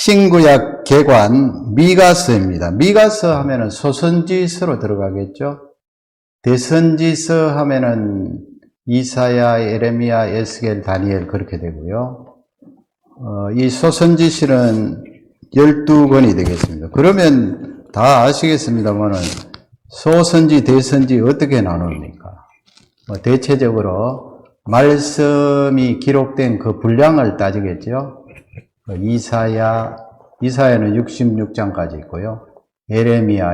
신구약 개관 미가서입니다. 미가서 하면은 소선지서로 들어가겠죠. 대선지서 하면은 이사야, 예레미야, 에스겔, 다니엘 그렇게 되고요. 이 소선지서는 12권이 되겠습니다. 그러면 다 아시겠습니다만은 소선지, 대선지 어떻게 나눕니까? 대체적으로 말씀이 기록된 그 분량을 따지겠죠. 이사야는 66장까지 있고요. 예레미야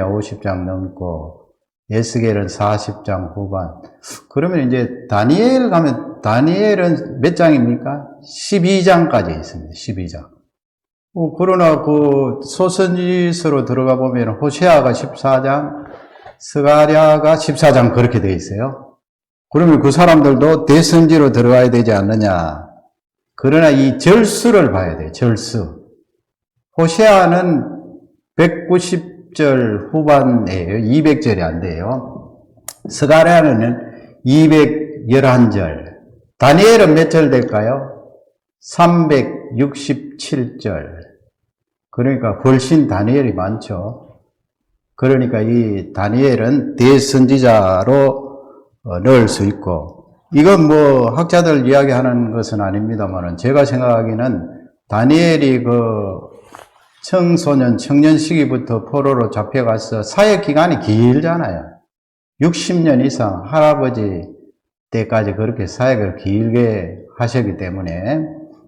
50장 넘고, 에스겔은 40장 후반. 그러면 이제 다니엘 가면, 다니엘은 몇 장입니까? 12장까지 있습니다. 12장. 그러나 그 소선지서로 들어가 보면 호세아가 14장, 스가랴가 14장 그렇게 되어 있어요. 그러면 그 사람들도 대선지로 들어가야 되지 않느냐. 그러나 이 절수를 봐야 돼요. 절수. 호세아는 190절 후반이에요. 200절이 안 돼요. 스가랴는 211절. 다니엘은 몇 절 될까요? 367절. 그러니까 훨씬 다니엘이 많죠. 그러니까 이 다니엘은 대선지자로 넣을 수 있고, 이건 뭐 학자들 이야기하는 것은 아닙니다만은 제가 생각하기는 다니엘이 그 청소년, 청년 시기부터 포로로 잡혀가서 사역 기간이 길잖아요. 60년 이상 할아버지 때까지 그렇게 사역을 길게 하셨기 때문에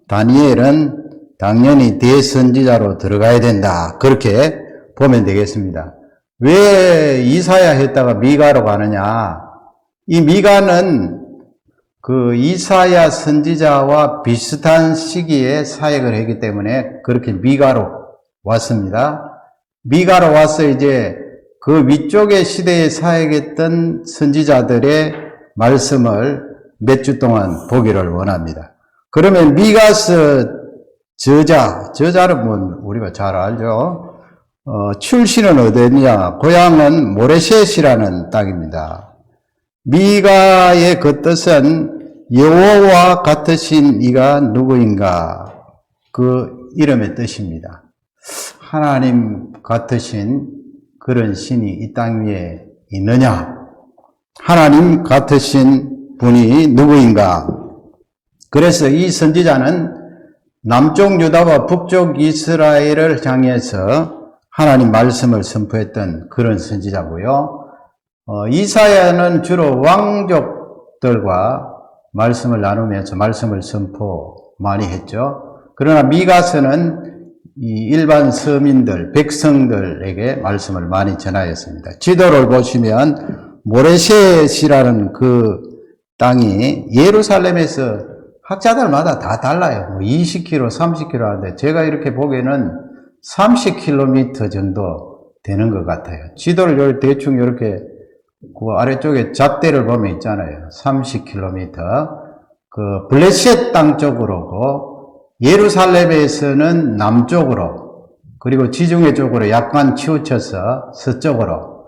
다니엘은 당연히 대선지자로 들어가야 된다. 그렇게 보면 되겠습니다. 왜 이사야 했다가 미가로 가느냐? 이 미가는 그 이사야 선지자와 비슷한 시기에 사역을 했기 때문에 그렇게 미가로 왔습니다. 미가로 와서 이제 그 위쪽의 시대에 사역했던 선지자들의 말씀을 몇 주 동안 보기를 원합니다. 그러면 미가서 저자는 뭐 우리가 잘 알죠. 출신은 어디냐? 고향은 모레셋이라는 땅입니다. 미가의 그 뜻은 여호와 같으신 이가 누구인가? 그 이름의 뜻입니다. 하나님 같으신 그런 신이 이 땅 위에 있느냐? 하나님 같으신 분이 누구인가? 그래서 이 선지자는 남쪽 유다와 북쪽 이스라엘을 향해서 하나님 말씀을 선포했던 그런 선지자고요. 이사야는 주로 왕족들과 말씀을 나누면서 말씀을 선포 많이 했죠. 그러나 미가서는 이 일반 서민들, 백성들에게 말씀을 많이 전하였습니다. 지도를 보시면 모레셋이라는 그 땅이 예루살렘에서 학자들마다 다 달라요. 20km, 30km 하는데 제가 이렇게 보기에는 30km 정도 되는 것 같아요. 지도를 대충 이렇게 그 아래쪽에 잣대를 보면 있잖아요. 30km. 그 블레셋 땅 쪽으로고, 예루살렘에서는 남쪽으로, 그리고 지중해 쪽으로 약간 치우쳐서 서쪽으로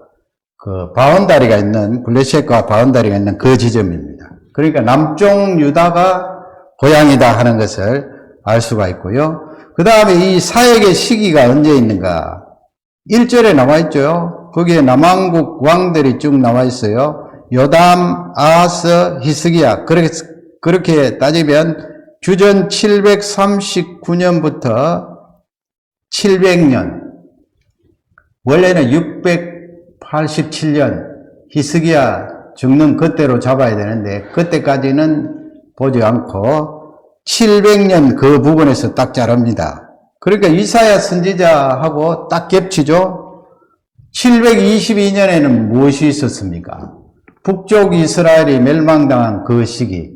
그 바운다리가 있는, 블레셋과 바운다리가 있는 그 지점입니다. 그러니까 남쪽 유다가 고향이다 하는 것을 알 수가 있고요. 그 다음에 이 사역의 시기가 언제 있는가? 1절에 나와 있죠. 거기에 남왕국 왕들이 쭉 나와 있어요. 요담, 아하스, 히스기야. 그렇게 따지면 주전 739년부터 700년, 원래는 687년 히스기야 죽는 그때로 잡아야 되는데 그때까지는 보지 않고 700년 그 부분에서 딱 자릅니다. 그러니까 이사야 선지자하고 딱 겹치죠. 722년에는 무엇이 있었습니까? 북쪽 이스라엘이 멸망당한 그 시기,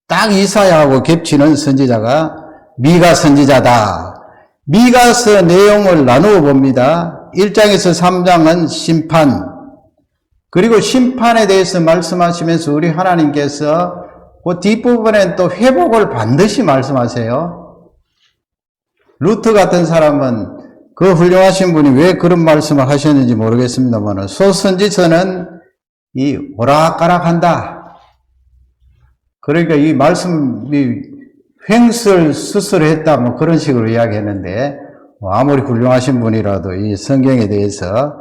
딱 이사야하고 겹치는 선지자가 미가 선지자다. 미가서 내용을 나누어 봅니다. 1장에서 3장은 심판, 그리고 심판에 대해서 말씀하시면서 우리 하나님께서 그 뒷부분엔 또 회복을 반드시 말씀하세요. 루트 같은 사람은 그 훌륭하신 분이 왜 그런 말씀을 하셨는지 모르겠습니다만 소선지서는 이 오락가락한다. 그러니까 이 말씀이 횡설 수설했다 뭐 그런 식으로 이야기했는데 아무리 훌륭하신 분이라도 이 성경에 대해서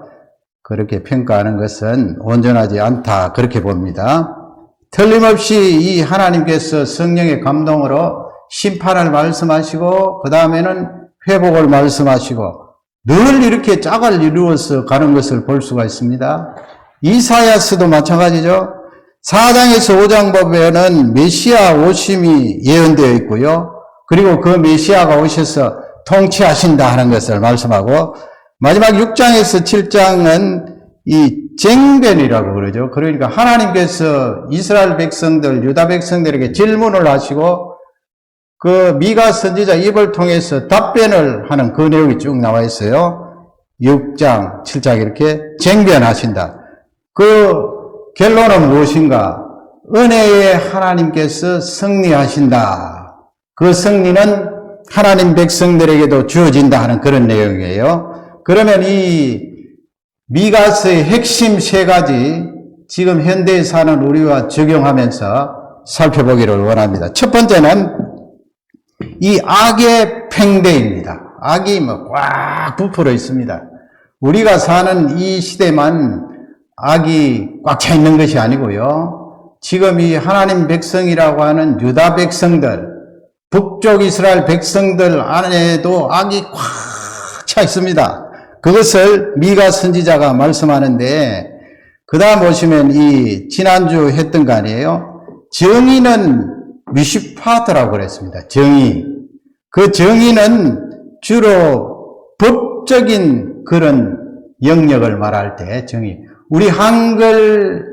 그렇게 평가하는 것은 온전하지 않다 그렇게 봅니다. 틀림없이 이 하나님께서 성령의 감동으로 심판을 말씀하시고 그 다음에는 회복을 말씀하시고 늘 이렇게 짝을 이루어서 가는 것을 볼 수가 있습니다. 이사야서도 마찬가지죠. 4장에서 5장 보면은 메시아 오심이 예언되어 있고요. 그리고 그 메시아가 오셔서 통치하신다 하는 것을 말씀하고 마지막 6장에서 7장은 이 쟁변이라고 그러죠. 그러니까 하나님께서 이스라엘 백성들, 유다 백성들에게 질문을 하시고 그 미가 선지자 입을 통해서 답변을 하는 그 내용이 쭉 나와 있어요. 6장, 7장 이렇게 쟁변하신다. 그 결론은 무엇인가? 은혜의 하나님께서 승리하신다. 그 승리는 하나님 백성들에게도 주어진다 하는 그런 내용이에요. 그러면 이 미가서의 핵심 세 가지 지금 현대에 사는 우리와 적용하면서 살펴보기를 원합니다. 첫 번째는 이 악의 팽대입니다. 악이 꽉 부풀어 있습니다. 우리가 사는 이 시대만 악이 꽉 차 있는 것이 아니고요. 지금 이 하나님 백성이라고 하는 유다 백성들, 북쪽 이스라엘 백성들 안에도 악이 꽉 차 있습니다. 그것을 미가 선지자가 말씀하는데 그 다음 보시면 이 지난주 했던 거 아니에요? 정의는 미슈파트라고 그랬습니다. 정의. 그 정의는 주로 법적인 그런 영역을 말할 때 정의. 우리 한글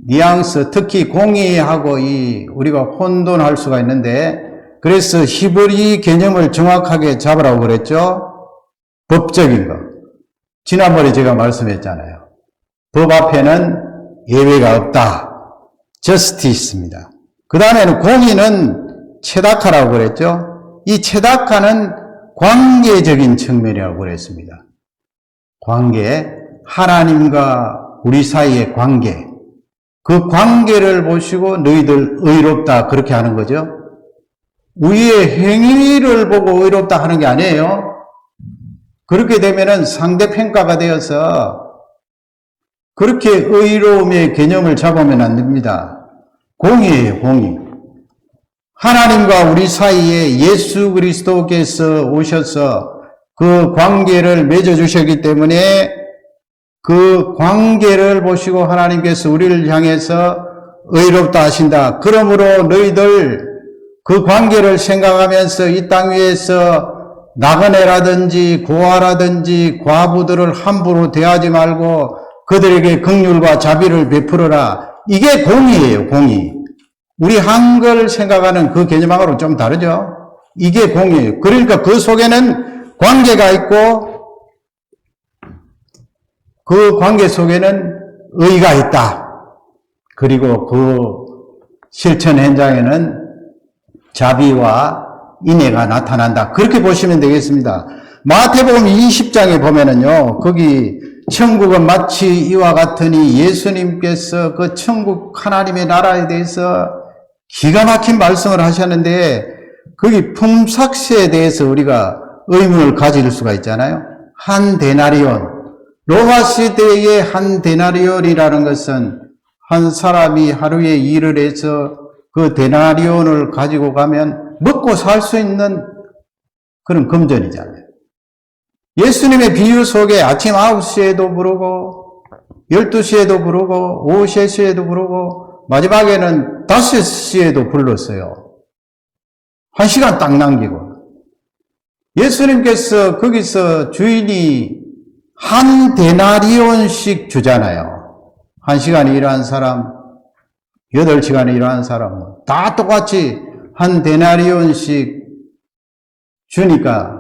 뉘앙스, 특히 공의하고 우리가 혼돈할 수가 있는데 그래서 히브리 개념을 정확하게 잡으라고 그랬죠? 법적인 거. 지난번에 제가 말씀했잖아요. 법 앞에는 예외가 없다. 저스티스입니다. 그 다음에는 공의는 체다카라고 그랬죠. 이 체다카는 관계적인 측면이라고 그랬습니다. 관계, 하나님과 우리 사이의 관계. 그 관계를 보시고 너희들 의롭다 그렇게 하는 거죠. 우리의 행위를 보고 의롭다 하는 게 아니에요. 그렇게 되면은 상대평가가 되어서 그렇게 의로움의 개념을 잡으면 안 됩니다. 공의예요, 공의. 하나님과 우리 사이에 예수 그리스도께서 오셔서 그 관계를 맺어주셨기 때문에 그 관계를 보시고 하나님께서 우리를 향해서 의롭다 하신다. 그러므로 너희들 그 관계를 생각하면서 이 땅 위에서 나그네라든지 고아라든지 과부들을 함부로 대하지 말고 그들에게 긍휼과 자비를 베풀어라. 이게 공의예요, 공의. 우리 한글 생각하는 그 개념하고는 좀 다르죠? 이게 공의예요. 그러니까 그 속에는 관계가 있고 그 관계 속에는 의가 있다. 그리고 그 실천 현장에는 자비와 인애가 나타난다. 그렇게 보시면 되겠습니다. 마태복음 20장에 보면은요, 거기 천국은 마치 이와 같으니 예수님께서 그 천국 하나님의 나라에 대해서 기가 막힌 말씀을 하셨는데 거기 품삯에 대해서 우리가 의문을 가질 수가 있잖아요. 한 데나리온. 로마 시대의 한 데나리온이라는 것은 한 사람이 하루에 일을 해서 그 데나리온을 가지고 가면 먹고 살 수 있는 그런 금전이잖아요. 예수님의 비유 속에 아침 9시에도 부르고 12시에도 부르고 오후 3시에도 부르고 마지막에는 5시에도 불렀어요. 1시간 딱 남기고. 예수님께서 거기서 주인이 한 데나리온씩 주잖아요. 1시간 일하는 사람, 8시간 일하는 사람, 다 똑같이 한 데나리온씩 주니까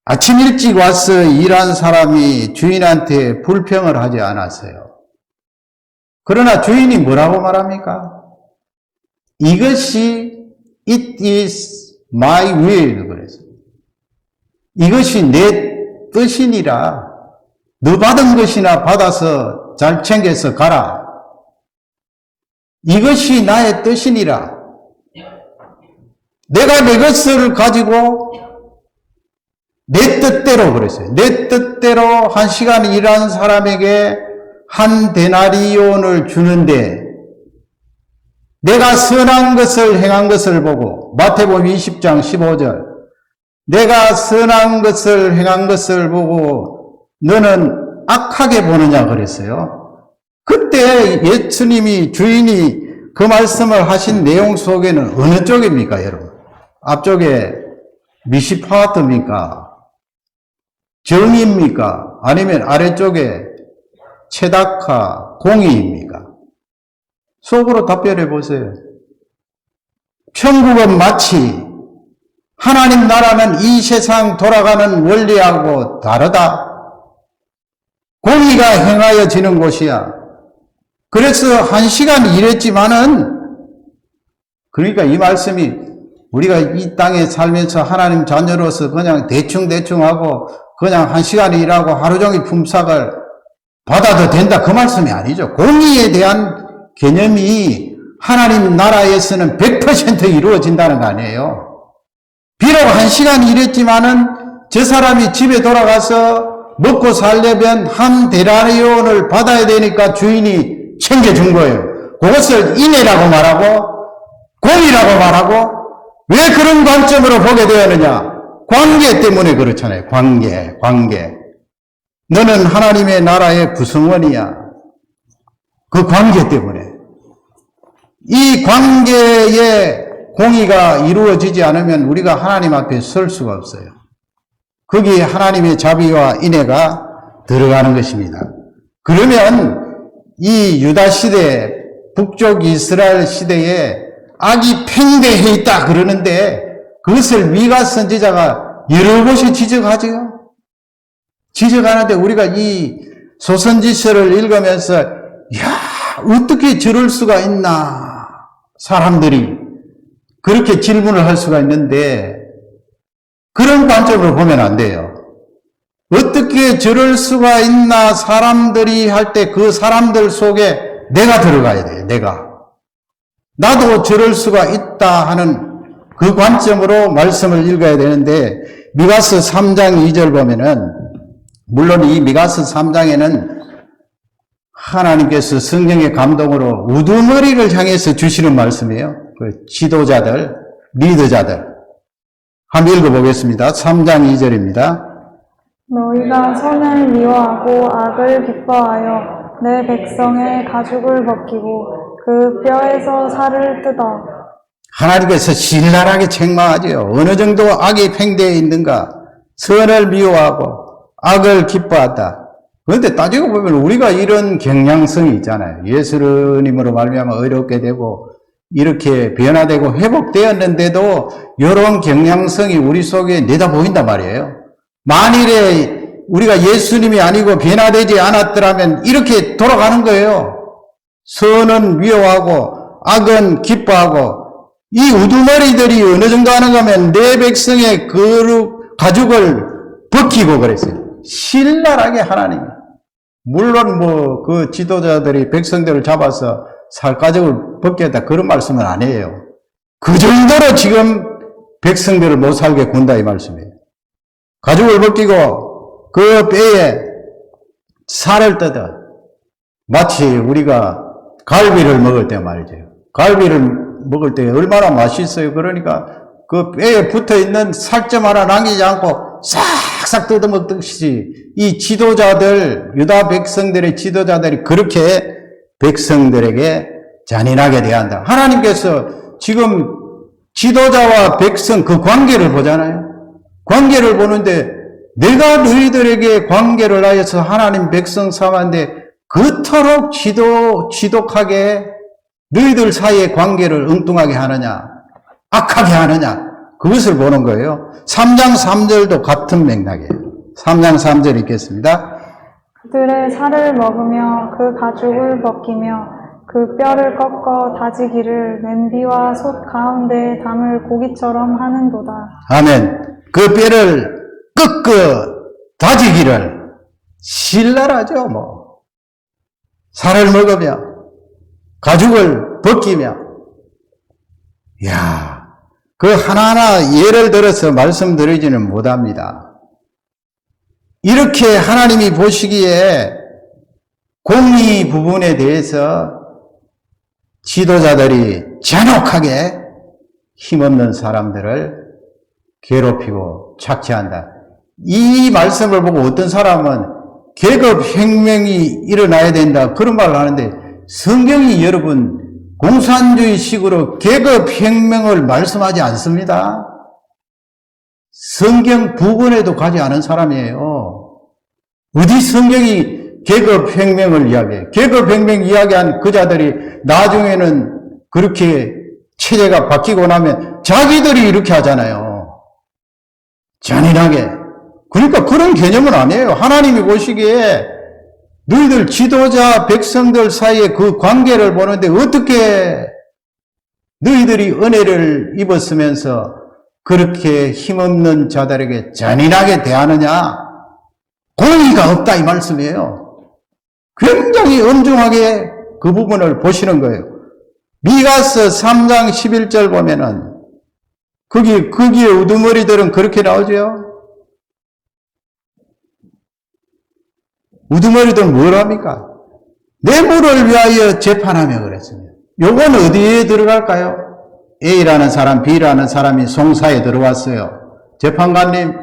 아침 일찍 와서 일한 사람이 주인한테 불평을 하지 않았어요. 그러나 주인이 뭐라고 말합니까? 이것이 it is my will 그랬어요. 이것이 내 뜻이니라. 너 받은 것이나 받아서 잘 챙겨서 가라. 이것이 나의 뜻이니라. 내가 내 것을 가지고 내 뜻대로 그랬어요. 내 뜻대로 1시간 일한 사람에게 한 데나리온을 주는데 내가 선한 것을 행한 것을 보고 마태복음 20장 15절 내가 선한 것을 행한 것을 보고 너는 악하게 보느냐 그랬어요. 그때 예수님이 주인이 그 말씀을 하신 내용 속에는 어느 쪽입니까 여러분? 앞쪽에 미시파트입니까? 정의입니까? 아니면 아래쪽에 체다카, 공의입니까? 속으로 답변해 보세요. 천국은 마치 하나님 나라는 이 세상 돌아가는 원리하고 다르다. 공의가 행하여지는 곳이야. 그래서 1시간 일했지만은 그러니까 이 말씀이 우리가 이 땅에 살면서 하나님 자녀로서 그냥 대충 하고 그냥 1시간 일하고 하루 종일 품삯을 받아도 된다 그 말씀이 아니죠. 공의에 대한 개념이 하나님 나라에서는 100% 이루어진다는 거 아니에요. 비록 1시간 일했지만은 저 사람이 집에 돌아가서 먹고 살려면 한 데나리온을 받아야 되니까 주인이 챙겨준 거예요. 그것을 인애라고 말하고 공의라고 말하고 왜 그런 관점으로 보게 되었느냐? 관계 때문에 그렇잖아요. 관계. 너는 하나님의 나라의 구성원이야. 그 관계 때문에. 이 관계에 공의가 이루어지지 않으면 우리가 하나님 앞에 설 수가 없어요. 거기에 하나님의 자비와 인애가 들어가는 것입니다. 그러면 이 유다 시대, 북쪽 이스라엘 시대에 악이 팽배해 있다 그러는데 그것을 미가 선지자가 여러 곳에 지적하죠. 지적하는데 우리가 이 소선지서를 읽으면서 야 어떻게 저럴 수가 있나 사람들이 그렇게 질문을 할 수가 있는데 그런 관점으로 보면 안 돼요. 어떻게 저럴 수가 있나 사람들이 할 때 그 사람들 속에 내가 들어가야 돼요. 내가. 나도 저럴 수가 있다 하는 그 관점으로 말씀을 읽어야 되는데 미가서 3장 2절 보면은 물론 이 미가서 3장에는 하나님께서 성령의 감동으로 우두머리를 향해서 주시는 말씀이에요. 그 지도자들, 리더자들. 한번 읽어보겠습니다. 3장 2절입니다. 너희가 선을 미워하고 악을 기뻐하여 내 백성의 가죽을 벗기고 그 뼈에서 살을 뜯어. 하나님께서 신랄하게 책망하죠. 어느 정도 악이 팽배해 있는가? 선을 미워하고 악을 기뻐한다. 그런데 따지고 보면 우리가 이런 경향성이 있잖아요. 예수님으로 말미암아 어렵게 되고 이렇게 변화되고 회복되었는데도 이런 경향성이 우리 속에 내다 보인단 말이에요. 만일에 우리가 예수님이 아니고 변화되지 않았더라면 이렇게 돌아가는 거예요. 선은 미워하고 악은 기뻐하고 이 우두머리들이 어느 정도 하는가 하면 내 백성의 가죽을 벗기고 그랬어요. 신랄하게 하나님이. 물론 그 지도자들이 백성들을 잡아서 살가죽을 벗겠다 그런 말씀은 아니에요. 그 정도로 지금 백성들을 못 살게 군다 이 말씀이에요. 가죽을 벗기고 그 뼈에 살을 뜯어. 마치 우리가 갈비를 먹을 때 말이죠. 갈비를 먹을 때 얼마나 맛있어요. 그러니까 그 뼈에 붙어있는 살점 하나 남기지 않고 싹싹 뜯어먹듯이 이 지도자들, 유다 백성들의 지도자들이 그렇게 백성들에게 잔인하게 대한다. 하나님께서 지금 지도자와 백성 그 관계를 보잖아요. 관계를 보는데 내가 너희들에게 관계를 하여서 하나님 백성 삼았는데 그토록 지독하게 너희들 사이의 관계를 엉뚱하게 하느냐, 악하게 하느냐, 그것을 보는 거예요. 3장 3절도 같은 맥락이에요. 3장 3절 읽겠습니다. 그들의 살을 먹으며 그 가죽을 벗기며 그 뼈를 꺾어 다지기를 냄비와 솥 가운데에 담을 고기처럼 하는도다. 아멘. 그 뼈를 꺾어 다지기를 신랄하죠, 살을 먹으며 가죽을 벗기며. 이야, 그 하나하나 예를 들어서 말씀드리지는 못합니다. 이렇게 하나님이 보시기에 공의 부분에 대해서 지도자들이 잔혹하게 힘없는 사람들을 괴롭히고 착취한다. 이 말씀을 보고 어떤 사람은 계급혁명이 일어나야 된다 그런 말을 하는데 성경이 여러분 공산주의식으로 계급혁명을 말씀하지 않습니다. 성경 부분에도 가지 않은 사람이에요. 어디 성경이 계급혁명을 이야기해? 계급혁명 이야기한 그 자들이 나중에는 그렇게 체제가 바뀌고 나면 자기들이 이렇게 하잖아요. 잔인하게. 그러니까 그런 개념은 아니에요. 하나님이 보시기에 너희들 지도자 백성들 사이에 그 관계를 보는데 어떻게 너희들이 은혜를 입었으면서 그렇게 힘없는 자들에게 잔인하게 대하느냐? 공의가 없다 이 말씀이에요. 굉장히 엄중하게 그 부분을 보시는 거예요. 미가서 3장 11절 보면은 거기에 우두머리들은 그렇게 나오죠. 우두머리들은 뭘 합니까? 뇌물을 위하여 재판하며 그랬습니다. 요건 어디에 들어갈까요? A라는 사람, B라는 사람이 송사에 들어왔어요. 재판관님,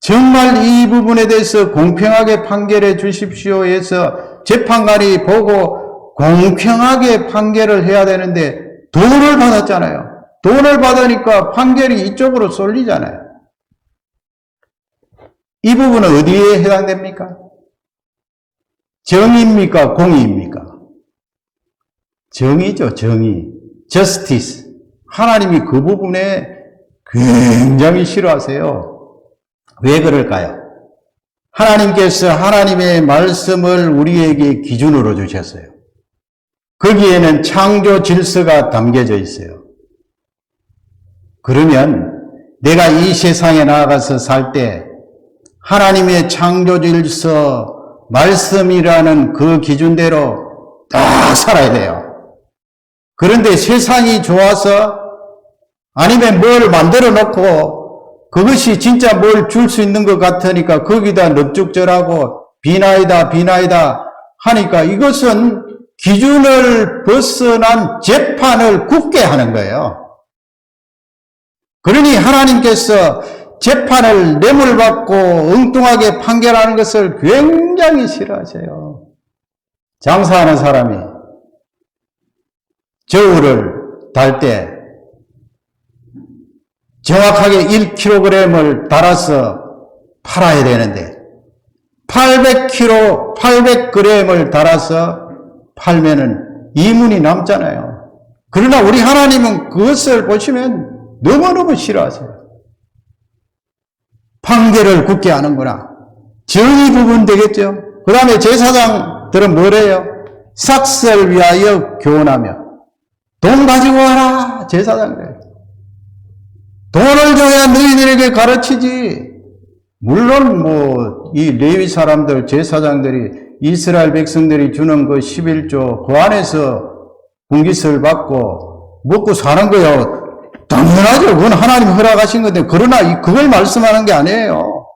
정말 이 부분에 대해서 공평하게 판결해 주십시오 해서 재판관이 보고 공평하게 판결을 해야 되는데 돈을 받았잖아요. 돈을 받으니까 판결이 이쪽으로 쏠리잖아요. 이 부분은 어디에 해당됩니까? 정의입니까? 공의입니까? 정의죠, 정의. justice. 하나님이 그 부분에 굉장히 싫어하세요. 왜 그럴까요? 하나님께서 하나님의 말씀을 우리에게 기준으로 주셨어요. 거기에는 창조 질서가 담겨져 있어요. 그러면 내가 이 세상에 나아가서 살 때 하나님의 창조 질서 말씀이라는 그 기준대로 딱 살아야 돼요. 그런데 세상이 좋아서 아니면 뭘 만들어 놓고 그것이 진짜 뭘 줄 수 있는 것 같으니까 거기다 넙죽절하고 비나이다 하니까 이것은 기준을 벗어난 재판을 굳게 하는 거예요. 그러니 하나님께서 재판을 뇌물받고 엉뚱하게 판결하는 것을 굉장히 싫어하세요. 장사하는 사람이 저울을 달 때 정확하게 1kg을 달아서 팔아야 되는데 800g을 달아서 팔면은 이문이 남잖아요. 그러나 우리 하나님은 그것을 보시면 너무너무 싫어하세요. 판결을 굳게 하는구나. 정의 부분 되겠죠. 그 다음에 제사장들은 뭐래요? 삭슬 위하여 교훈하며 돈 가지고 와라 제사장들. 돈을 줘야 너희들에게 가르치지. 물론 이 레위 사람들 제사장들이 이스라엘 백성들이 주는 그 11조 그 안에서 분깃을 받고 먹고 사는 거요. 당연하죠. 그건 하나님 허락하신 건데 그러나 그걸 말씀하는 게 아니에요.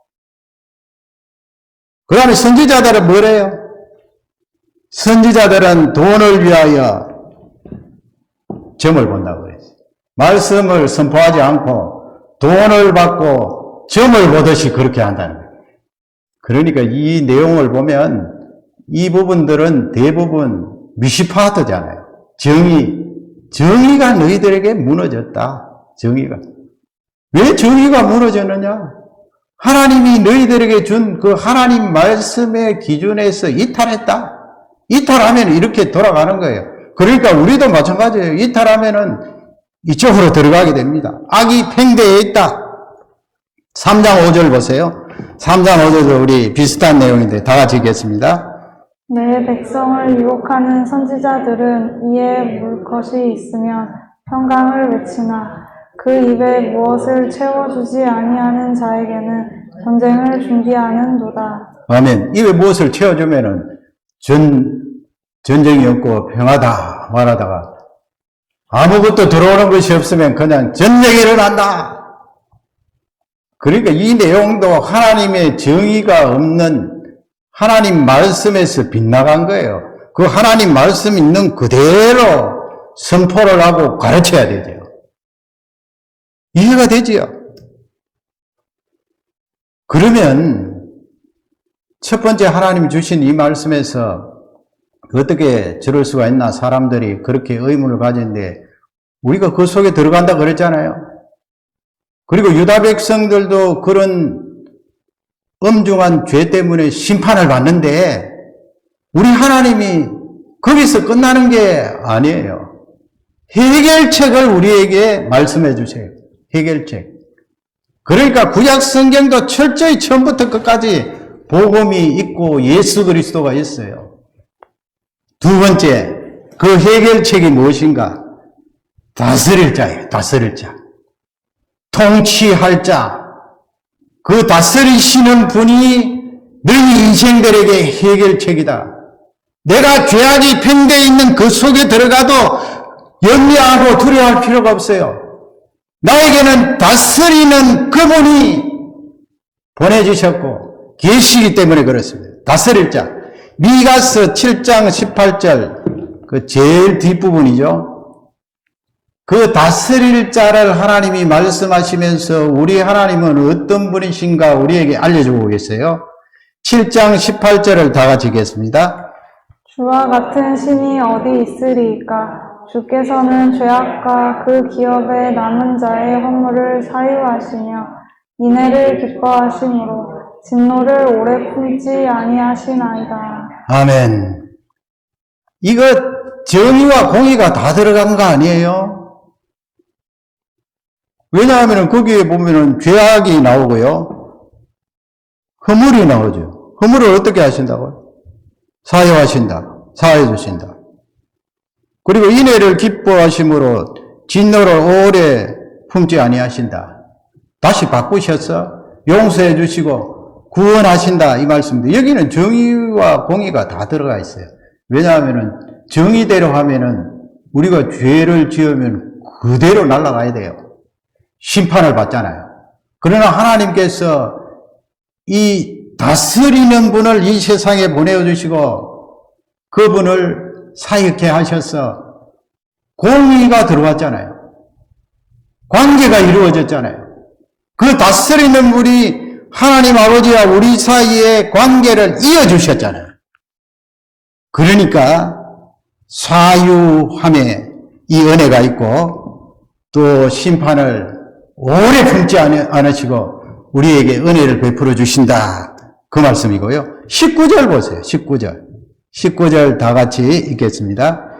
그 다음에 선지자들은 뭐래요? 선지자들은 돈을 위하여 점을 본다고 그랬어요. 말씀을 선포하지 않고 돈을 받고 점을 보듯이 그렇게 한다는 거예요. 그러니까 이 내용을 보면 이 부분들은 대부분 미시파트잖아요. 정의가 너희들에게 무너졌다. 정의가. 왜 정의가 무너졌느냐? 하나님이 너희들에게 준 그 하나님 말씀의 기준에서 이탈했다. 이탈하면 이렇게 돌아가는 거예요. 그러니까 우리도 마찬가지예요. 이탈하면은 이쪽으로 들어가게 됩니다. 악이 팽대해 있다. 3장 5절 보세요. 3장 5절 우리 비슷한 내용인데 다 같이 읽겠습니다. 내 백성을 유혹하는 선지자들은 이에 물 것이 있으면 평강을 외치나 그 입에 무엇을 채워주지 아니하는 자에게는 전쟁을 준비하는도다. 아멘. 입에 무엇을 채워주면은 전쟁이 없고 평화다 말하다가 아무것도 들어오는 것이 없으면 그냥 전쟁이 일어난다. 그러니까 이 내용도 하나님의 정의가 없는 하나님 말씀에서 빗나간 거예요. 그 하나님 말씀 있는 그대로 선포를 하고 가르쳐야 되죠. 이해가 되지요? 그러면 첫 번째 하나님이 주신 이 말씀에서 어떻게 저럴 수가 있나 사람들이 그렇게 의문을 가지는데 우리가 그 속에 들어간다 그랬잖아요. 그리고 유다 백성들도 그런 엄중한 죄 때문에 심판을 받는데 우리 하나님이 거기서 끝나는 게 아니에요. 해결책을 우리에게 말씀해 주세요. 해결책. 그러니까 구약 성경도 철저히 처음부터 끝까지 복음이 있고 예수 그리스도가 있어요. 두 번째, 그 해결책이 무엇인가? 다스릴 자예요. 다스릴 자. 통치할 자. 그 다스리시는 분이 너희 인생들에게 해결책이다. 내가 죄악이 팽배해 있는 그 속에 들어가도 염려하고 두려워할 필요가 없어요. 나에게는 다스리는 그분이 보내주셨고 계시기 때문에 그렇습니다. 다스릴 자. 미가서 7장 18절 그 제일 뒷부분이죠. 그 다스릴 자를 하나님이 말씀하시면서 우리 하나님은 어떤 분이신가 우리에게 알려주고 계세요. 7장 18절을 다 같이 읽겠습니다. 주와 같은 신이 어디 있으리이까? 주께서는 죄악과 그 기업에 남은 자의 허물을 사유하시며 인애를 기뻐하심으로 진노를 오래 품지 아니하시나이다. 아멘. 이거 정의와 공의가 다 들어간 거 아니에요? 왜냐하면 거기에 보면은 죄악이 나오고요. 허물이 나오죠. 허물을 어떻게 하신다고요? 사유하신다. 사해 주신다. 그리고 인애를 기뻐하심으로 진노를 오래 품지 아니하신다. 다시 바꾸셔서 용서해 주시고 구원하신다 이 말씀입니다. 여기는 정의와 공의가 다 들어가 있어요. 왜냐하면은 정의대로 하면은 우리가 죄를 지으면 그대로 날아가야 돼요. 심판을 받잖아요. 그러나 하나님께서 이 다스리는 분을 이 세상에 보내주시고 그분을 사역해 하셔서 공의가 들어왔잖아요. 관계가 이루어졌잖아요. 그 다스리는 분이 하나님 아버지와 우리 사이의 관계를 이어주셨잖아요. 그러니까 사유함에 이 은혜가 있고 또 심판을 오래 품지 않으시고 우리에게 은혜를 베풀어 주신다. 그 말씀이고요. 19절 보세요. 19절 다 같이 읽겠습니다.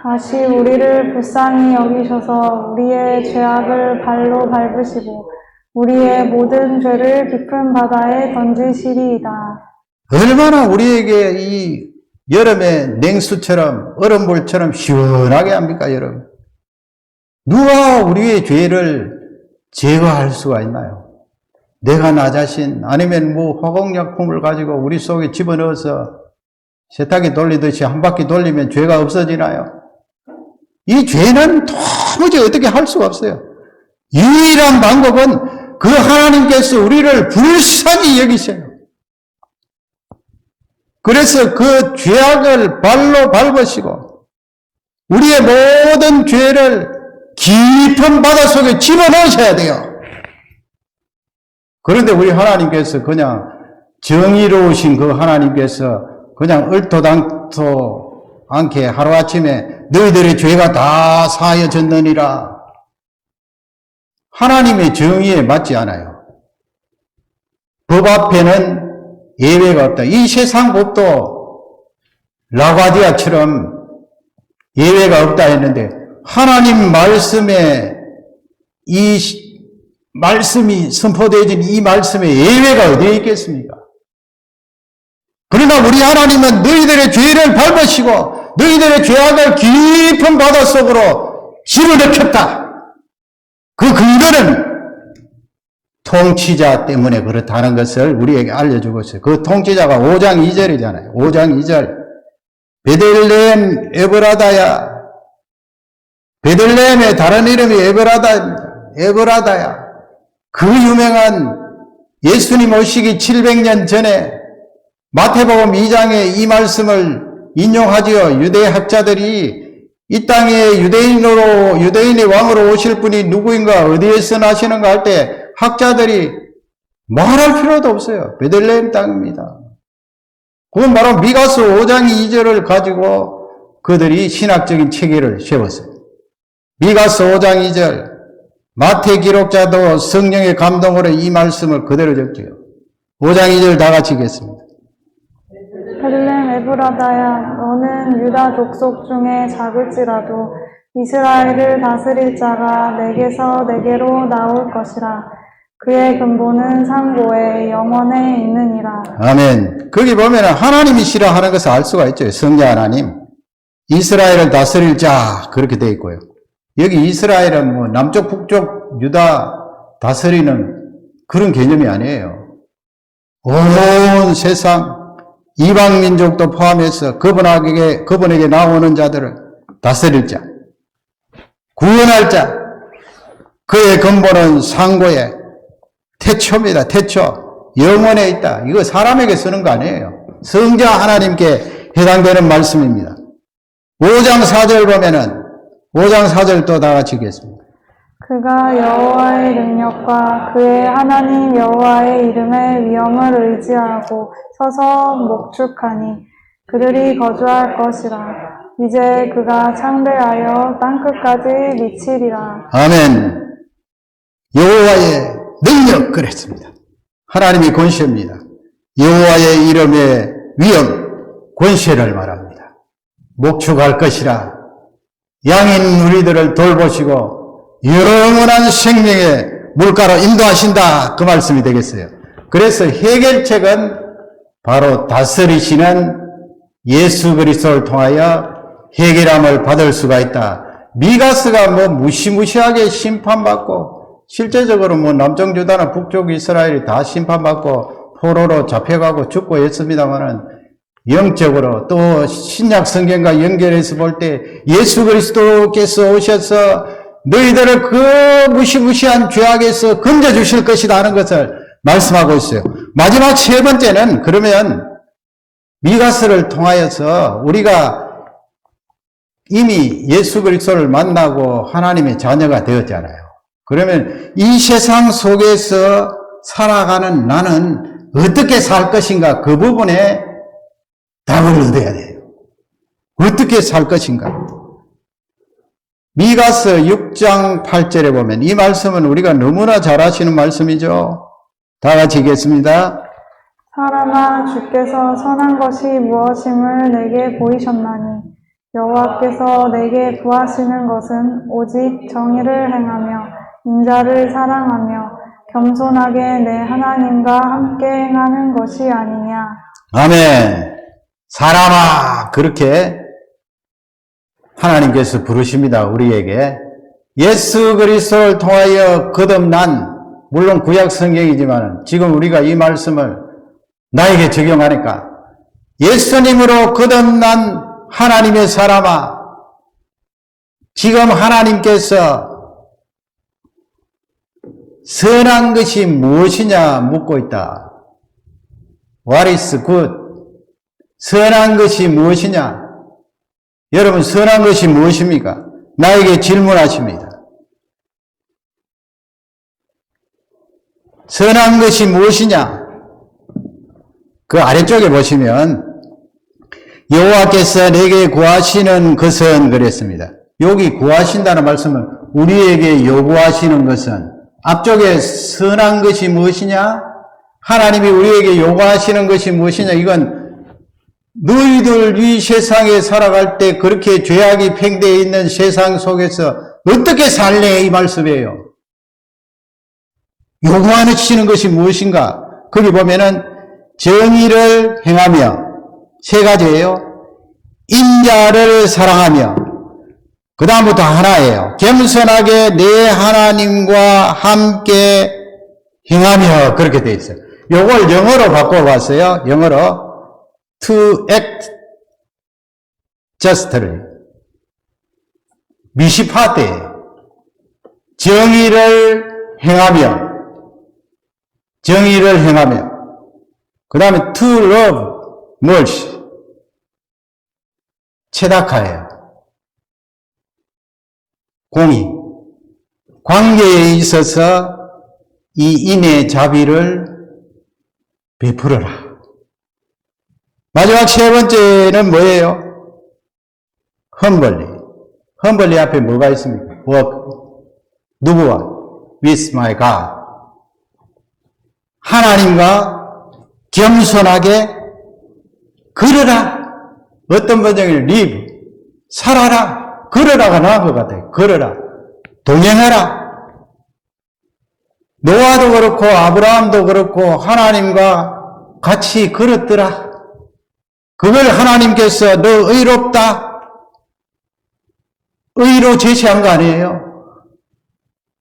다시 우리를 불쌍히 여기셔서 우리의 죄악을 발로 밟으시고 우리의 모든 죄를 깊은 바다에 던지시리이다. 얼마나 우리에게 이 여름의 냉수처럼 얼음물처럼 시원하게 합니까, 여러분? 누가 우리의 죄를 제거할 수가 있나요? 내가 나 자신 아니면 뭐 화공약품을 가지고 우리 속에 집어넣어서 세탁기 돌리듯이 한 바퀴 돌리면 죄가 없어지나요? 이 죄는 도무지 어떻게 할 수가 없어요. 유일한 방법은 그 하나님께서 우리를 불쌍히 여기셔요. 그래서 그 죄악을 발로 밟으시고 우리의 모든 죄를 깊은 바닷속에 집어넣으셔야 돼요. 그런데 우리 하나님께서 그냥 정의로우신 그 하나님께서 그냥 얼토당토 않게 하루아침에 너희들의 죄가 다 사여졌느니라. 하나님의 정의에 맞지 않아요. 법 앞에는 예외가 없다. 이 세상 법도 라과디아처럼 예외가 없다 했는데 하나님 말씀에 이 말씀이 선포되어진 이 말씀에 예외가 어디에 있겠습니까? 그러나 우리 하나님은 너희들의 죄를 밟으시고 너희들의 죄악을 깊은 바닷속으로 집어넣겠다. 그 근거는 통치자 때문에 그렇다는 것을 우리에게 알려주고 있어요. 그 통치자가 5장 2절이잖아요. 5장 2절. 베들레헴 에브라다야 베들레헴의 다른 이름이 에브라다야. 그 유명한 예수님 오시기 700년 전에 마태복음 2장에 이 말씀을 인용하지요. 유대 학자들이 이 땅에 유대인의 왕으로 오실 분이 누구인가, 어디에서 나시는가 할 때 학자들이 말할 필요도 없어요. 베들레헴 땅입니다. 그건 바로 미가서 5장 2절을 가지고 그들이 신학적인 체계를 세웠어요. 미가서 5장 2절, 마태 기록자도 성령의 감동으로 이 말씀을 그대로 적지요. 5장 2절 다 같이 읽겠습니다. 베들레헴 에브라다야, 너는 유다 족속 중에 작을지라도 이스라엘을 다스릴 자가 내게서 내게로 나올 것이라. 그의 근본은 상고에 영원에 있느니라. 아멘. 거기 보면 하나님이시라 하는 것을 알 수가 있죠. 성자 하나님. 이스라엘을 다스릴 자, 그렇게 되어 있고요. 여기 이스라엘은 뭐 남쪽, 북쪽, 유다 다스리는 그런 개념이 아니에요. 온 세상, 이방 민족도 포함해서 그분에게 나오는 자들을 다스릴 자, 구원할 자, 그의 근본은 상고에 태초입니다. 태초. 영원에 있다. 이거 사람에게 쓰는 거 아니에요. 성자 하나님께 해당되는 말씀입니다. 5장 4절 보면은 5장 4절 또 다 같이 읽겠습니다. 그가 여호와의 능력과 그의 하나님 여호와의 이름의 위엄을 의지하고 서서 목축하니 그들이 거주할 것이라. 이제 그가 창대하여 땅끝까지 미치리라. 아멘. 여호와의 능력 그랬습니다. 하나님의 권세입니다. 여호와의 이름의 위엄, 권세를 말합니다. 목축할 것이라. 양인 우리들을 돌보시고 영원한 생명의 물가로 인도하신다. 그 말씀이 되겠어요. 그래서 해결책은 바로 다스리시는 예수 그리스도를 통하여 해결함을 받을 수가 있다. 미가스가 뭐 무시무시하게 심판받고 실제적으로 뭐 남쪽 유다나 북쪽 이스라엘이 다 심판받고 포로로 잡혀가고 죽고 했습니다만은 영적으로 또 신약 성경과 연결해서 볼 때 예수 그리스도께서 오셔서 너희들을 그 무시무시한 죄악에서 건져주실 것이다 하는 것을 말씀하고 있어요. 마지막 세 번째는 그러면 미가스를 통하여서 우리가 이미 예수 그리스도를 만나고 하나님의 자녀가 되었잖아요. 그러면 이 세상 속에서 살아가는 나는 어떻게 살 것인가, 그 부분에 답을 얻어야 돼요. 어떻게 살 것인가. 미가서 6장 8절에 보면 이 말씀은 우리가 너무나 잘 아시는 말씀이죠. 다 같이 읽겠습니다. 사람아, 주께서 선한 것이 무엇임을 내게 보이셨나니 여호와께서 내게 구하시는 것은 오직 정의를 행하며 인자를 사랑하며 겸손하게 내 하나님과 함께 행하는 것이 아니냐. 아멘. 사람아, 그렇게 하나님께서 부르십니다. 우리에게 예수 그리스도를 통하여 거듭난, 물론 구약 성경이지만 지금 우리가 이 말씀을 나에게 적용하니까 예수님으로 거듭난 하나님의 사람아, 지금 하나님께서 선한 것이 무엇이냐 묻고 있다. What is good? 선한 것이 무엇이냐? 여러분, 선한 것이 무엇입니까? 나에게 질문하십니다. 선한 것이 무엇이냐? 그 아래쪽에 보시면 여호와께서 내게 구하시는 것은 그랬습니다. 여기 구하신다는 말씀은 우리에게 요구하시는 것은, 앞쪽에 선한 것이 무엇이냐? 하나님이 우리에게 요구하시는 것이 무엇이냐? 이건 너희들 이 세상에 살아갈 때 그렇게 죄악이 팽배해 있는 세상 속에서 어떻게 살래? 이 말씀이에요. 요구하시는 것이 무엇인가? 거기 보면은 정의를 행하며, 세 가지예요. 인자를 사랑하며, 그 다음부터 하나예요. 겸손하게 내 하나님과 함께 행하며, 그렇게 되어 있어요. 요걸 영어로 바꿔봤어요. 영어로 to act justly. 미시파 때 정의를 행하며 그 다음에 to love mercy 체다카예요. 공의 관계에 있어서 이 인의 자비를 베풀어라. 마지막 세 번째는 뭐예요? 험벌리 앞에 뭐가 있습니까? 누구와? with my God. 하나님과 겸손하게 걸어라. 어떤 번역을 live, 살아라. 걸어라가 나은 것 같아요. 걸어라. 동행하라. 노아도 그렇고 아브라함도 그렇고 하나님과 같이 걸었더라. 그걸 하나님께서 너 의롭다. 의로 제시한 거 아니에요?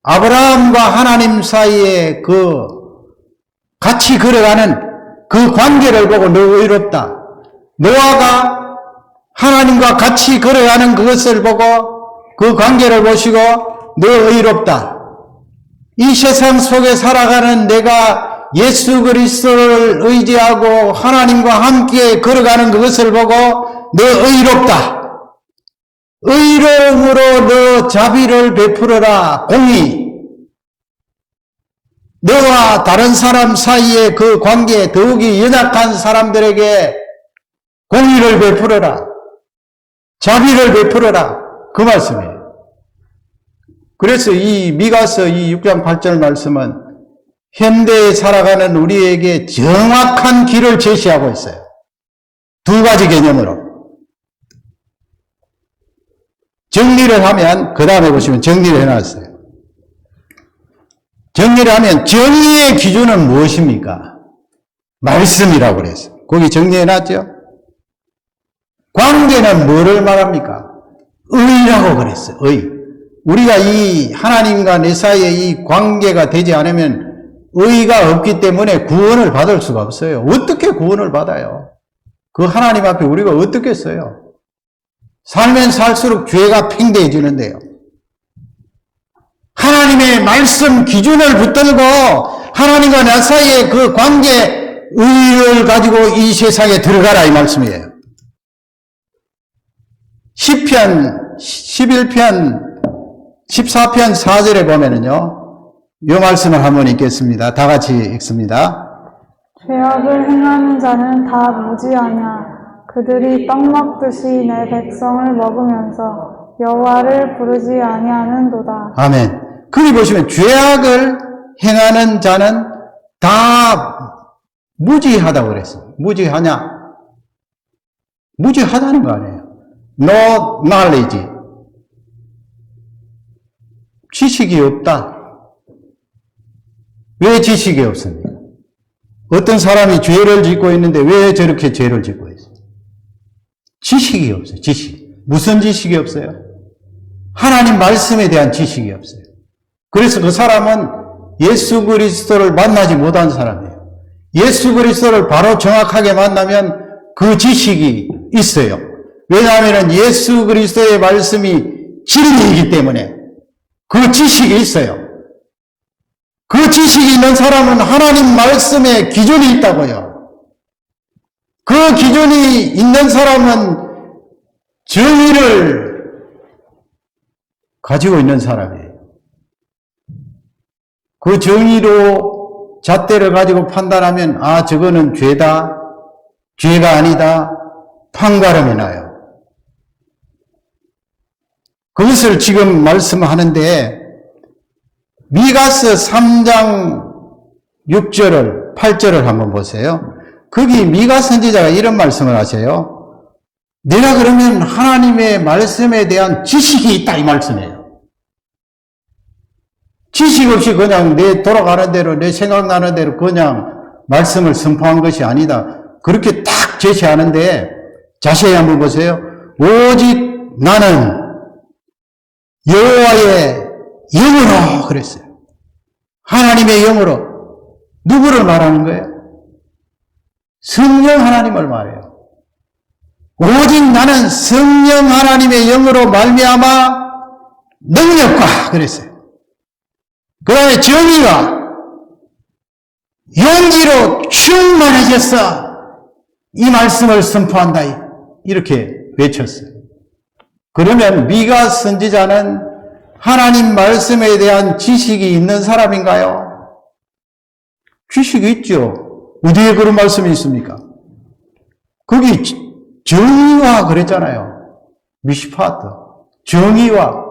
아브라함과 하나님 사이에 같이 걸어가는 그 관계를 보고 너 의롭다. 노아가 하나님과 같이 걸어가는 그것을 보고 그 관계를 보시고 너 의롭다. 이 세상 속에 살아가는 내가 예수 그리스도를 의지하고 하나님과 함께 걸어가는 그것을 보고 너 의롭다. 의로움으로 너 자비를 베풀어라. 공의. 너와 다른 사람 사이의 그 관계, 더욱이 연약한 사람들에게 공의를 베풀어라. 자비를 베풀어라. 그 말씀이에요. 그래서 이 미가서 이 6장 8절 말씀은 현대에 살아가는 우리에게 정확한 길을 제시하고 있어요. 두 가지 개념으로. 정리를 하면, 그 다음에 보시면 정리를 해놨어요. 정리를 하면 정의의 기준은 무엇입니까? 말씀이라고 그랬어요. 거기 정리해놨죠? 관계는 뭐를 말합니까? 의라고 그랬어요. 의. 우리가 이 하나님과 내 사이에 이 관계가 되지 않으면 의가 없기 때문에 구원을 받을 수가 없어요. 어떻게 구원을 받아요? 그 하나님 앞에 우리가 어떻게 써요? 살면 살수록 죄가 팽배해지는데요. 하나님의 말씀 기준을 붙들고 하나님과 나 사이의 그 관계 의를 가지고 이 세상에 들어가라 이 말씀이에요. 시편 11편 14편 4절에 보면은요, 이 말씀을 한번 읽겠습니다. 다 같이 읽습니다. 죄악을 행하는 자는 다 무지하냐. 그들이 떡 먹듯이 내 백성을 먹으면서 여호와를 부르지 아니하는도다. 아멘. 거기 보시면 죄악을 행하는 자는 다 무지하다고 그랬어요. 무지하냐? 무지하다는 거 아니에요. No knowledge. 지식이 없다. 왜 지식이 없습니까? 어떤 사람이 죄를 짓고 있는데 왜 저렇게 죄를 짓고 있어요? 지식이 없어요. 지식. 무슨 지식이 없어요? 하나님 말씀에 대한 지식이 없어요. 그래서 그 사람은 예수 그리스도를 만나지 못한 사람이에요. 예수 그리스도를 바로 정확하게 만나면 그 지식이 있어요. 왜냐하면 예수 그리스도의 말씀이 진리이기 때문에 그 지식이 있어요. 그 지식이 있는 사람은 하나님 말씀에 기준이 있다고요. 그 기준이 있는 사람은 정의를 가지고 있는 사람이에요. 그 정의로 잣대를 가지고 판단하면 아 저거는 죄다, 죄가 아니다 판가름이 나요. 그것을 지금 말씀하는데 미가서 3장 6절을 8절을 한번 보세요. 거기 미가 선지자가 이런 말씀을 하세요. 내가 그러면 하나님의 말씀에 대한 지식이 있다 이 말씀이에요. 지식 없이 그냥 내 돌아가는 대로 내 생각나는 대로 그냥 말씀을 선포한 것이 아니다. 그렇게 딱 제시하는데 자세히 한번 보세요. 오직 나는 여호와의 영으로 그랬어요. 하나님의 영으로. 누구를 말하는 거예요? 성령 하나님을 말해요. 오직 나는 성령 하나님의 영으로 말미암아 능력과 그랬어요. 그 다음에 정의와 용기로 충만해졌어. 이 말씀을 선포한다. 이렇게 외쳤어요. 그러면 미가 선지자는 하나님 말씀에 대한 지식이 있는 사람인가요? 지식이 있죠. 어디에 그런 말씀이 있습니까? 거기 정의와 그랬잖아요. 미시파트. 정의와.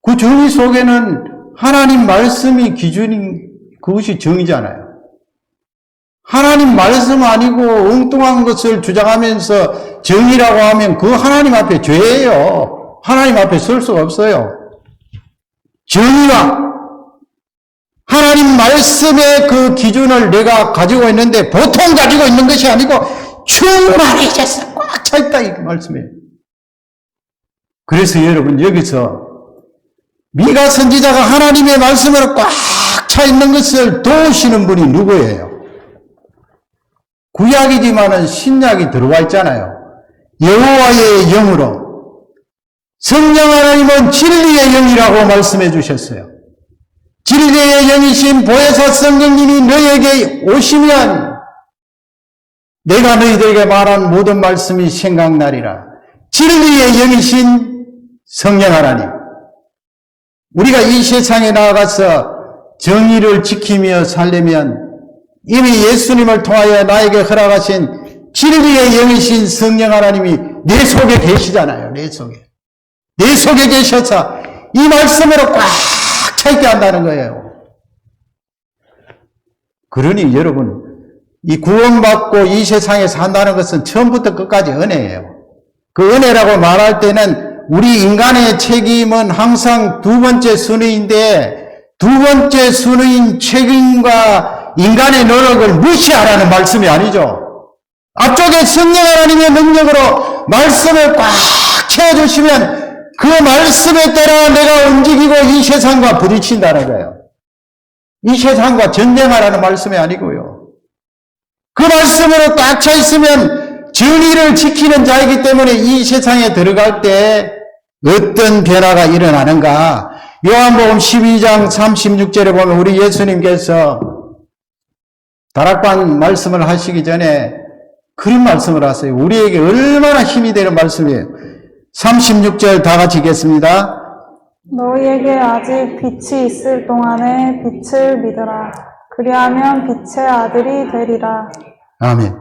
그 정의 속에는 하나님 말씀이 기준인, 그것이 정의잖아요. 하나님 말씀 아니고 엉뚱한 것을 주장하면서 정의라고 하면 그 하나님 앞에 죄예요. 하나님 앞에 설 수가 없어요. 정의와 하나님 말씀의 그 기준을 내가 가지고 있는데 보통 가지고 있는 것이 아니고 충만해져서 꽉 차있다 이 말씀이에요. 그래서 여러분 여기서 미가 선지자가 하나님의 말씀으로 꽉 차 있는 것을 도우시는 분이 누구예요? 구약이지만은 신약이 들어와 있잖아요. 여호와의 영으로 성령 하나님은 진리의 영이라고 말씀해 주셨어요. 진리의 영이신 보혜사 성령님이 너희에게 오시면 내가 너희들에게 말한 모든 말씀이 생각나리라. 진리의 영이신 성령 하나님. 우리가 이 세상에 나아가서 정의를 지키며 살려면 이미 예수님을 통하여 나에게 허락하신 진리의 영이신 성령 하나님이 내 속에 계시잖아요. 내 속에. 내 속에 계셔서 이 말씀으로 꽉 차 있게 한다는 거예요. 그러니 여러분, 이 구원받고 이 세상에 산다는 것은 처음부터 끝까지 은혜예요. 그 은혜라고 말할 때는 우리 인간의 책임은 항상 두 번째 순위인데 두 번째 순위인 책임과 인간의 노력을 무시하라는 말씀이 아니죠. 앞쪽에 성령 하나님의 능력으로 말씀을 꽉 채워주시면 그 말씀에 따라 내가 움직이고 이 세상과 부딪힌다는 거예요. 이 세상과 전쟁하라는 말씀이 아니고요. 그 말씀으로 꽉 차 있으면 정의를 지키는 자이기 때문에 이 세상에 들어갈 때 어떤 변화가 일어나는가. 요한복음 12장 36절에 보면 우리 예수님께서 다락방 말씀을 하시기 전에 그런 말씀을 하세요. 우리에게 얼마나 힘이 되는 말씀이에요. 36절 다 같이 읽겠습니다. 너희에게 아직 빛이 있을 동안에 빛을 믿으라. 그리하면 빛의 아들이 되리라. 아멘.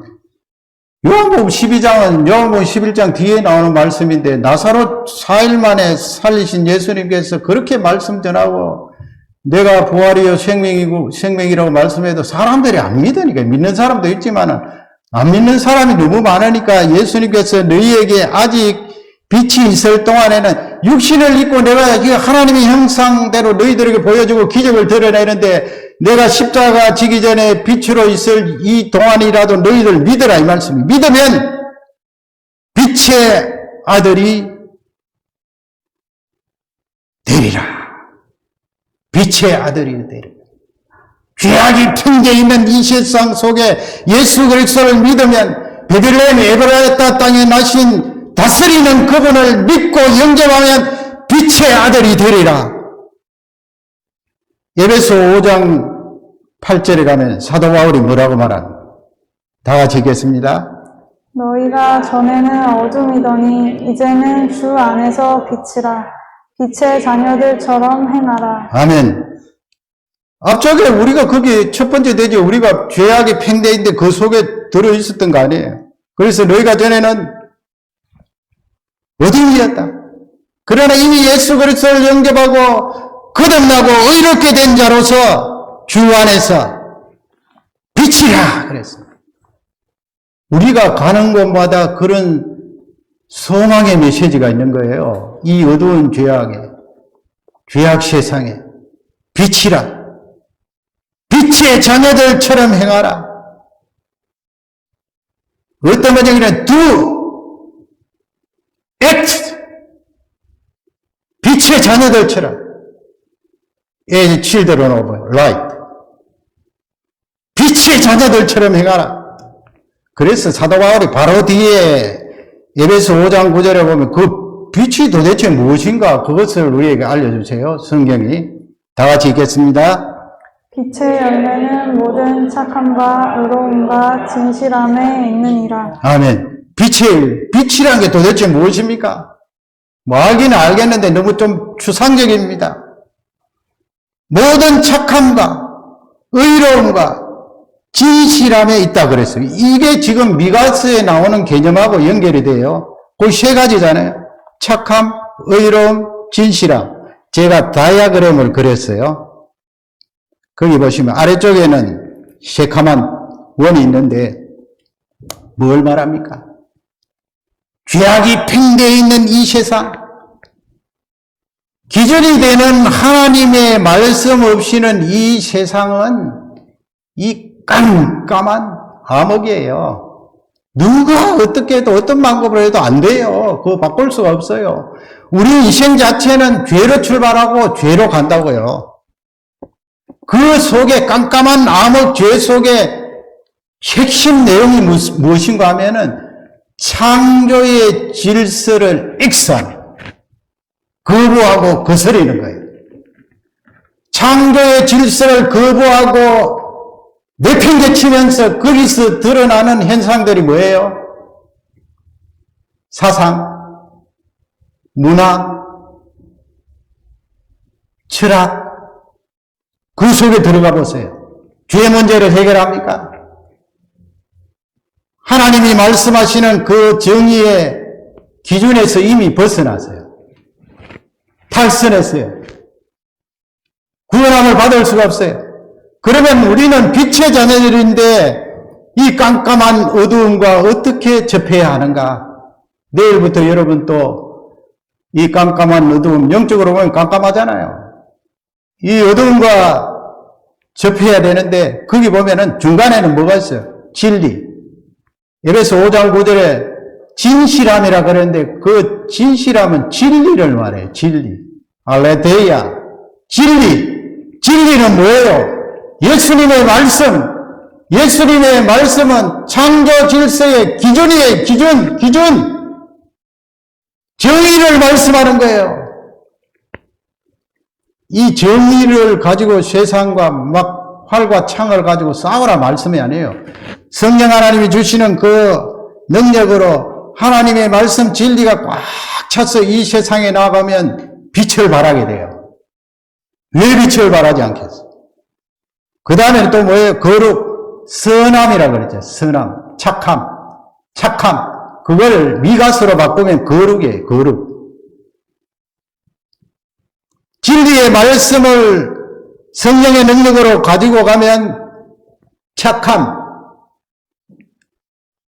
요한복음 12장은 요한복음 11장 뒤에 나오는 말씀인데 나사로 4일 만에 살리신 예수님께서 그렇게 말씀 전하고 내가 부활이요 생명이라고 말씀해도 사람들이 안 믿으니까 믿는 사람도 있지만 안 믿는 사람이 너무 많으니까 예수님께서 너희에게 아직 빛이 있을 동안에는 육신을 입고 내가 하나님의 형상대로 너희들에게 보여주고 기적을 드러내는데 내가 십자가 지기 전에 빛으로 있을 이 동안이라도 너희들 믿으라 이 말씀이. 믿으면 빛의 아들이 되리라. 빛의 아들이 되리라. 죄악이 팽개 있는 이 세상 속에 예수 그리스도를 믿으면 베들레헴 에브라타 땅에 나신 다스리는 그분을 믿고 영접하면 빛의 아들이 되리라. 에베소 5장 8절에 가면 사도 바울이 뭐라고 말하는? 다 같이 읽겠습니다. 너희가 전에는 어둠이더니 이제는 주 안에서 빛이라. 빛의 자녀들처럼 행하라. 아멘. 앞쪽에 우리가 거기 첫 번째 되죠. 우리가 죄악의 팽대인데 그 속에 들어있었던 거 아니에요. 그래서 너희가 전에는 어둠이었다. 그러나 이미 예수 그리스도를 영접하고 거듭나고 의롭게 된 자로서 주 안에서 빛이라 그랬어. 우리가 가는 곳마다 그런 소망의 메시지가 있는 거예요. 이 어두운 죄악 세상에 빛이라. 빛의 자녀들처럼 행하라. 어떤 번역에는 do, act. 빛의 자녀들처럼. as children of light. 빛의 자녀들처럼 행하라. 그래서 사도 바울이 바로 뒤에 에베소 5장 9절에 보면 그 빛이 도대체 무엇인가? 그것을 우리에게 알려주세요. 성경이. 다 같이 읽겠습니다. 빛의 열매는 모든 착함과 의로움과 진실함에 있느니라. 아멘. 빛이란 게 도대체 무엇입니까? 뭐 알기는 알겠는데 너무 좀 추상적입니다. 모든 착함과 의로움과 진실함에 있다 그랬어요. 이게 지금 미가서에 나오는 개념하고 연결이 돼요. 그 세 가지잖아요. 착함, 의로움, 진실함. 제가 다이아그램을 그렸어요. 거기 보시면 아래쪽에는 새카만 원이 있는데 뭘 말합니까? 죄악이 팽배해 있는 이 세상, 기준이 되는 하나님의 말씀 없이는 이 세상은 이 깜깜한 암흑이에요. 누가 어떻게 해도 어떤 방법으로 해도 안 돼요. 그거 바꿀 수가 없어요. 우리 인생 자체는 죄로 출발하고 죄로 간다고요. 그 속에 깜깜한 암흑 죄 속에 핵심 내용이 무엇인가 하면은 창조의 질서를 익산, 거부하고 거스리는 거예요. 창조의 질서를 거부하고 내팽개치면서 거기서 드러나는 현상들이 뭐예요? 사상, 문화, 철학, 그 속에 들어가 보세요. 죄 문제를 해결합니까? 하나님이 말씀하시는 그 정의의 기준에서 이미 벗어났어요. 탈선했어요. 구원함을 받을 수가 없어요. 그러면 우리는 빛의 자녀들인데 이 깜깜한 어두움과 어떻게 접해야 하는가? 내일부터 여러분 또 이 깜깜한 어두움, 영적으로 보면 깜깜하잖아요. 이 어두움과 접해야 되는데 거기 보면은 중간에는 뭐가 있어요? 진리. 에베소 5장 9절에 진실함이라 그러는데 그 진실함은 진리를 말해요. 진리. 알레데이아. 진리. 진리는 뭐예요? 예수님의 말씀. 예수님의 말씀은 창조 질서의 기준이에요. 기준. 정의를 말씀하는 거예요. 이 정의를 가지고 세상과 막 활과 창을 가지고 싸우라 말씀이 아니에요. 성령 하나님이 주시는 그 능력으로 하나님의 말씀 진리가 꽉 차서 이 세상에 나가면 빛을 발하게 돼요. 왜 빛을 발하지 않겠어요? 그 다음에는 또 뭐예요? 거룩, 선함이라고 그랬죠. 선함, 착함. 그걸 미가서로 바꾸면 거룩이에요. 거룩. 진리의 말씀을 성령의 능력으로 가지고 가면 착함,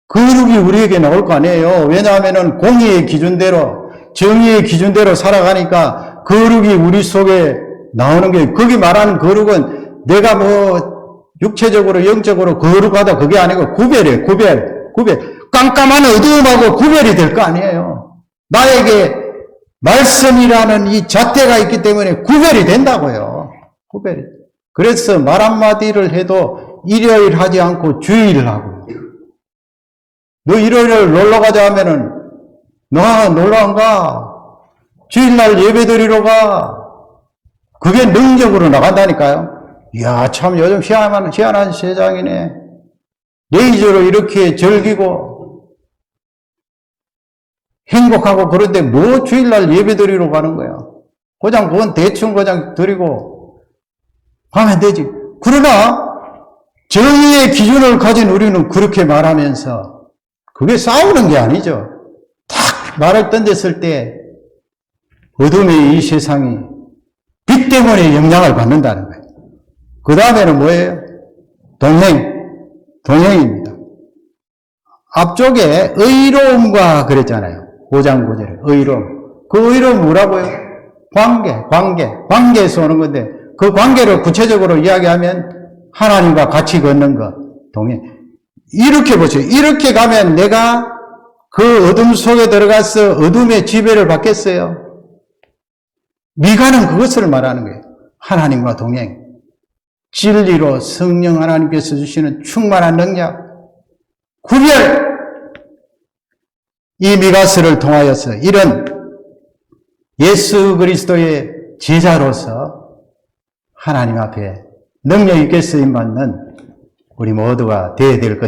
거룩이 우리에게 나올 거 아니에요. 왜냐하면 공의의 기준대로, 정의의 기준대로 살아가니까 거룩이 우리 속에 나오는 게, 거기 말하는 거룩은 내가 뭐 육체적으로 영적으로 거룩하다 그게 아니고 구별이에요. 구별. 깜깜한 어두움하고 구별이 될 거 아니에요. 나에게 말씀이라는 이 잣대가 있기 때문에 구별이 된다고요. 구별이. 그래서 말 한마디를 해도 일요일 하지 않고 주일을 하고. 너 일요일을 놀러 가자 하면은 너 놀러 안 가. 주일날 예배 드리러 가. 그게 능력으로 나간다니까요. 이야, 참 요즘 희한한 세상이네. 레이저로 이렇게 즐기고 행복하고 그런데 뭐 주일날 예배 드리러 가는 거야. 그건 대충 드리고 하면 되지. 그러나 정의의 기준을 가진 우리는 그렇게 말하면서 그게 싸우는 게 아니죠. 탁 말을 던졌을 때 어둠의 이 세상이 빛 때문에 영향을 받는다는 거예요. 그 다음에는 뭐예요? 동행입니다. 앞쪽에 의로움과 그랬잖아요. 5장 9절에 의로움. 그 의로움 뭐라고요? 관계에서 오는 건데 그 관계를 구체적으로 이야기하면 하나님과 같이 걷는 것, 동행. 이렇게 보세요. 이렇게 가면 내가 그 어둠 속에 들어가서 어둠의 지배를 받겠어요? 미가는 그것을 말하는 거예요. 하나님과 동행. 진리로 성령 하나님께서 주시는 충만한 능력, 구별. 이 미가서를 통하여서 이런 예수 그리스도의 제자로서 하나님 앞에 능력 있게 쓰임받는 우리 모두가 되어야 될 것입니다.